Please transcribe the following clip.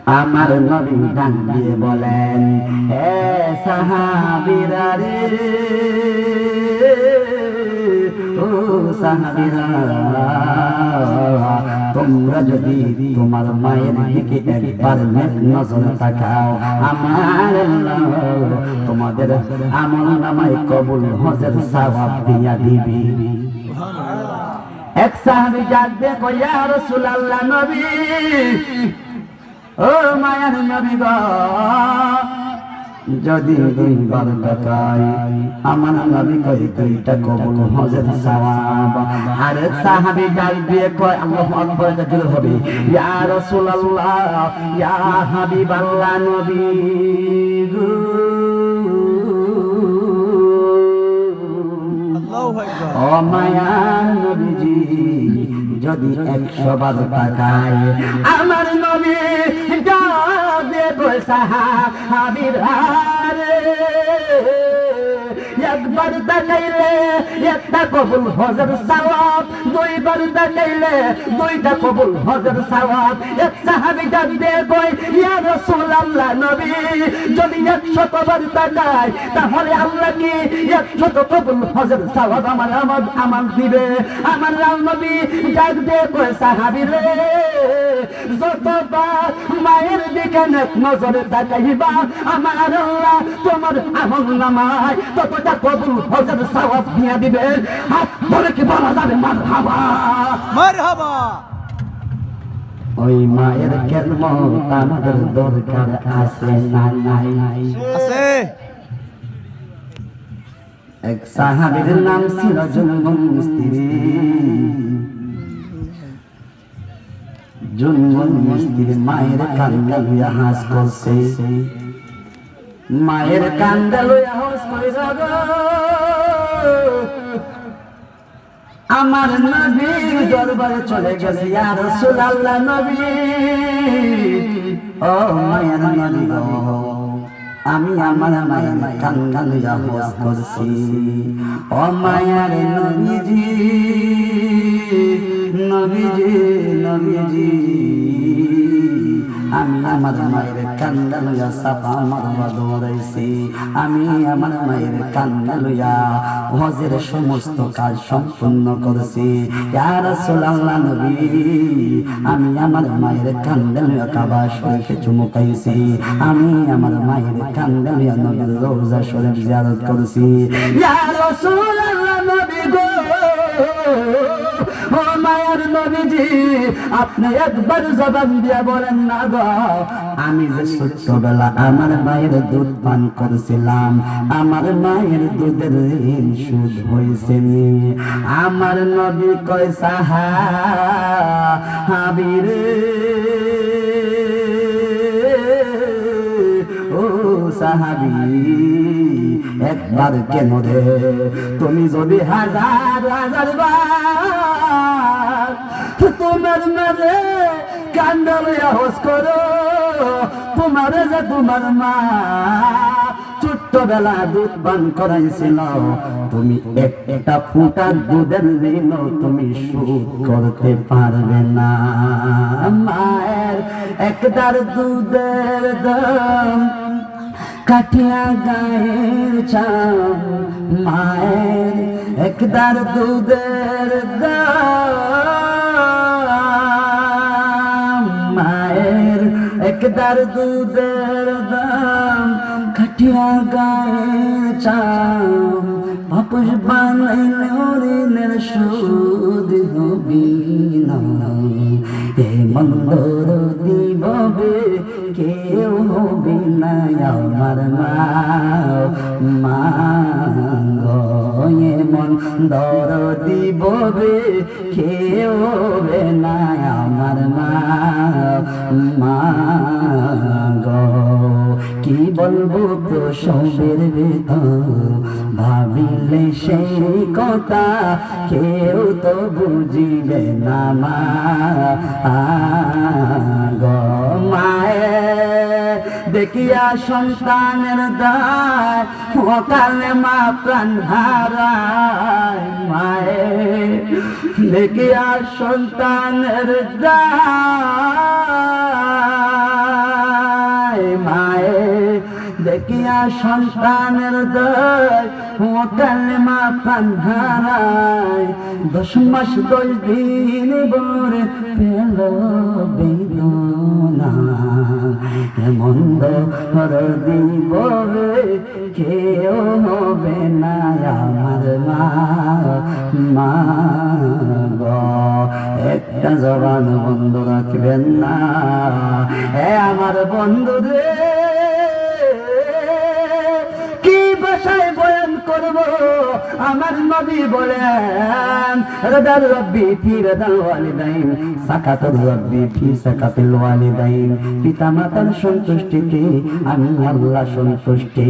আমার নবী ডাক দিয়ে বলেন, হে সাহাবীরা রে, ও সাহাবীরা, তোমরা যদি তোমার মায়ের দিকে একবার নেক নজর তাকাও, আমার আল্লাহ তোমাদের আমলনামায় কবুল হজের সওয়াব দিয়া দিবি। এক সাহাবী ডাক দিয়ে কয়, ইয়া রাসূলুল্লাহ, নবী, ও মায়ার নবী গো, যদি দুইবার তাকাই, আমার নবী কয় দুইটা কবুল হজের সওয়াব। আর সাহাবী ডাক দিয়ে কয়, আল্লাহু আকবার, তাকবীর হবে, ইয়া রাসূলুল্লাহ, ইয়া হাবিবাল্লাহ, নবী গো, ও মায়ার নবীজি, যদি 100 বার তাকাই, আমার নবী ডাক দিয়ে কয়, সাহাবীরা রে, একবার তাকাইলে একটা কবুল হজের সওয়াব, দুইবার তাকাইলে দুইটা কবুল হজের সওয়াব। এক সাহাবী ডাক দিয়ে কয়, ইয়া রাসূলুল্লাহ, নবী, যদি 100 বার তাকাই, তাহলে আল্লাহ কি 100 কবুল হজের সওয়াব আমার দিবে? আমার নবী ডাক দিয়ে কয়, সাহাবী রে, যতবার মায়ের দিকে নেক নজরে তাকাইবা, আমার আল্লাহ তোমার আমলনামায় ততটা কবুল হজের সওয়াব দিয়ে দিবে। হাত ধরে কি বলা যাবে মারহাবা? মারহাবা। ওই মায়ের খেদমত আমাদের দরকার আছে না নাই? আছে। এক সাহাবীর নাম ছিল জুনমুন মিস্ত্রি। জুনমুন মিস্ত্রি মায়ের কান্দা লইয়া হাস করছে, মায়ের কান্দা লইয়া হাস করে যাবো। আমার নবীর দরবারে চলে গেছে, ইয়া রাসূলুল্লাহ, নবী, ও মায়ের নবী গো, আমি আমার মায়ের কান্দা লইয়া হাস করছি। ও মায়ের নবীজি, নবীজি, নবীজি, আমি আমার মায়ের কান্দা লইয়া সাফা মারওয়া দৌড়াইছি, আমি আমার মায়ের কান্দা লইয়া হজের সমস্ত কাজ সম্পূর্ণ করছি। ইয়া রাসূলুল্লাহ, নবী, আমি আমার মায়ের কান্দা লইয়া কাবা শরীফে চুমুকাইছি, আমি আমার মায়ের কান্দা লইয়া নবীর রওজা শরীফ জিয়ারত করছি। ইয়া রাসূলুল্লাহ, নবী গো, ও মায়ের নবীজি, আপনি একবার জবান দিয়া বলেন না গো, আমি যে ছোট্টবেলা আমার মায়ের দুধ পান করেছিলাম, আমার মায়ের দুধের ঋণ শোধ হয়েছে নি? আমার নবী কয়, সাহাবী রে, ও সাহাবী, একবার কেন রে, তুমি যদি হাজার হাজার বার তোমার মারে কান্দা লইয়া হজ করো, তোমারে যে তোমার মা ছোট্টবেলা দুধ পান করাইছিল, তুমি একটা ফুটা দুধের ঋণ তুমি শোধ করতে পারবে না। মায়ের একটার দুধের দাম কাঠিয়া গায়ের চাম, মায়ের একদার দুধের দাম, মায়ের একদার দুধের দাম কাঠিয়া গায়ের চাম, বাপুস বানাইলে ঋণের শোধ হবি না। হে মন্দর দিববে কেউ হবে না আমার মা গো, এ মন্দর দিববে কেউ হবে না আমার মা গো। কি বলবো প্রসবের বেদনা, ভাবিলে সেই কথা কেউ তো বুঝিবে না মা গো। মায়ের দেখিয়া সন্তানের দায়, অকালে মা প্রাণ হারায়, মায়ের দেখিয়া সন্তানের দায়, দেখিয়া সন্তানের দয় ও কালেমা প্রাণ হারায় 10 মাস 10 দিন ভরে পেল বেদনা এমন ধর দিব কেউ হবে না আমার মা গো একটা জবান বন্ধ রাখবেন না এ আমার বন্ধু রে কি ভাষায় বয়ান করব আমার নবী বলেন রাদার রব্বি ফি রাদাল ওয়ালিদাইন সাকাতুর রব্বি ফি সাকাতিল ওয়ালিদাইন পিতা মাতার সন্তুষ্টিতে আমি আল্লাহ সন্তুষ্টি